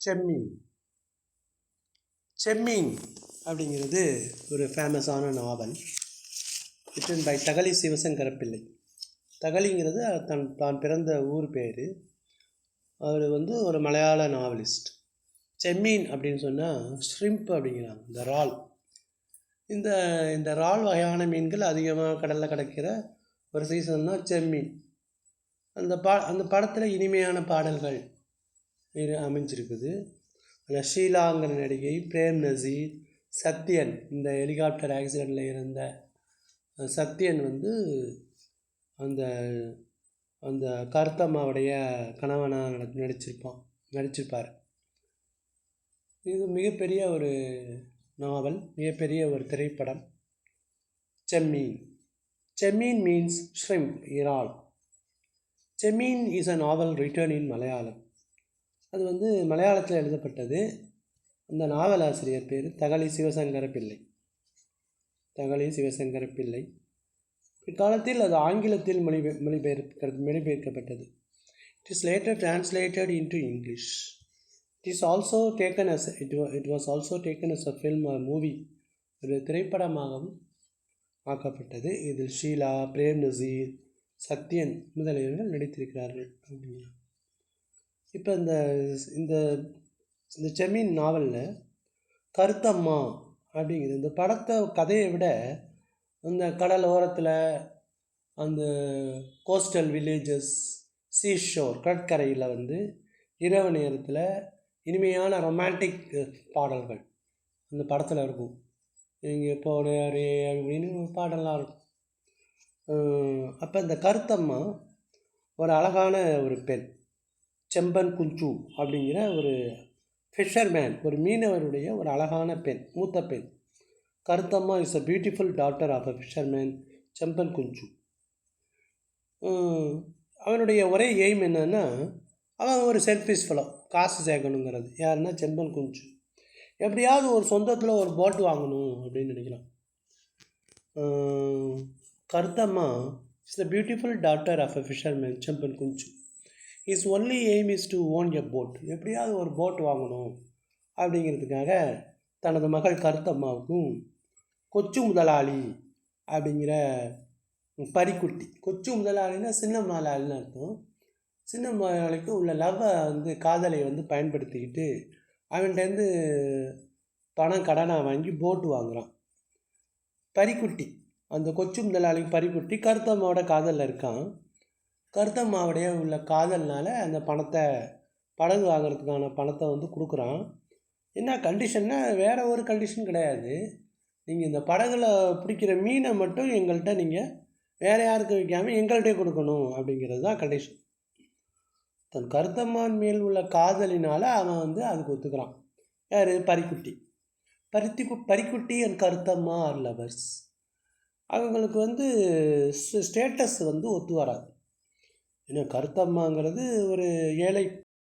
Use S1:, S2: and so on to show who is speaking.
S1: செம்மீன். செம்மீன் அப்படிங்கிறது ஒரு ஃபேமஸான நாவல் ரிட்டன் பை தகழி சிவசங்கர பிள்ளை. தகழிங்கிறது தான் பிறந்த ஊர் பேர். அவர் ஒரு மலையாள நாவலிஸ்ட். செம்மீன் அப்படின்னு சொன்னால் ஷ்ரிம்ப் அப்படிங்கிறாங்க, இந்த இறால். இந்த இந்த இறால் வகையான மீன்கள் அதிகமாக கடலில் கிடைக்கிற ஒரு சீசன் தான் செம்மீன். அந்த படத்தில் இனிமையான பாடல்கள் அமைஞ்சிருக்குது. அந்த ஷீலாங்கிற நடிகை, பிரேம் நசீர், சத்யன், இந்த ஹெலிகாப்டர் ஆக்சிடெண்ட்டில் இருந்த சத்யன் அந்த அந்த கருத்தம்மாவுடைய கணவனாக நடிச்சிருப்பார். இது மிகப்பெரிய ஒரு நாவல், மிகப்பெரிய ஒரு திரைப்படம். செம்மீன். செம்மீன் மீன்ஸ் ஷ்ரிம்ப், இறால். Chemmeen is a novel written in Malayalam. அது மலையாளத்தில் எழுதப்பட்டது. அந்த நாவலாசிரியர் பேர் தகழி சிவசங்கர பிள்ளை. தகழி சிவசங்கர பிள்ளை. பிற்காலத்தில் அது ஆங்கிலத்தில் மொழிபெயர்க்கப்பட்டது. It is later translated into English. It was also taken as a film or movie. ஒரு திரைப்படமாகவும் ஆக்கப்பட்டது. இதில் ஷீலா, பிரேம் நசீர், சத்யன் முதலியவர்கள் நடித்திருக்கிறார்கள். இப்போ இந்த இந்த செம்மீன் நாவலில் கருத்தம்மா அப்படிங்கிறது இந்த கதையை விட அந்த கடல் ஓரத்தில் அந்த கோஸ்டல் வில்லேஜஸ், சீஷோர், கடற்கரையில் இரவு நேரத்தில் இனிமையான ரொமான்டிக் பாடல்கள் அந்த படத்தில் இருக்கும். இங்கே போனாரே அப்படின்னு பாடலாம் இருக்கும். அப்போ இந்த கருத்தம்மா ஒரு அழகான ஒரு பெண், செம்பன் குஞ்சு அப்படிங்கிற ஒரு ஃபிஷர்மேன், ஒரு மீனவருடைய ஒரு அழகான பெண், மூத்த பெண். Karuthamma is a beautiful daughter of a fisherman Chemban Kunju. அவனுடைய ஒரே எய்ம் என்னன்னா, அவன் ஒரு செல்ஃபிஷ் ஃபெலோ, காசு சேர்க்கணுங்கிறது. யாருன்னா செம்பன் குஞ்சு. எப்படியாவது ஒரு சொந்தத்தில் ஒரு போட் வாங்கணும் அப்படின்னு நினைக்கிறான். Karuthamma is the beautiful daughter of a fisherman Chemban Kunju. Is only aim is to own a boat. எப்படியாவது ஒரு போட் வாங்கணும் அப்படிங்கிறதுக்காக தனது மகள் கருத்தம்மாவுக்கும் கொச்சு முதலாளி அப்படிங்கிற பரிக்குட்டி, கொச்சு முதலாளின்னா சின்ன முதலாளின்னு அர்த்தம். சின்ன முதலாளிக்கு உள்ள லவ்வை காதலை பயன்படுத்திக்கிட்டு அவன்கிட்டேருந்து பணம் கடனாக வாங்கி போட்டு வாங்குகிறான். பரிக்குட்டி, அந்த கொச்சு முதலாளிக்கு பரிக்குட்டி கருத்தம்மாவோட காதலில் இருக்கான். கருத்தம்மாவுடைய உள்ள காதல்னால் அந்த படகு வாங்கிறதுக்கான பணத்தை கொடுக்குறான். என்ன கண்டிஷன்னா, வேறு ஒரு கண்டிஷன் கிடையாது. நீங்கள் இந்த படகுல பிடிக்கிற மீனை மட்டும் எங்கள்கிட்ட நீங்கள் வேறு யாருக்கு வைக்காமல் எங்கள்கிட்டே கொடுக்கணும் அப்படிங்கிறது தான் கண்டிஷன். தன் கருத்தம்மான் மேல் உள்ள காதலினால் அவன் அதுக்கு ஒத்துக்கிறான். யார்? பரிக்குட்டி. பரிக்குட்டி அண்ட் கருத்தம்மா ஆர் லவர்ஸ். அவங்களுக்கு ஸ்டேட்டஸ் ஒத்து வராது. ஏன்னா கருத்தம்மாங்கிறது ஒரு ஏழை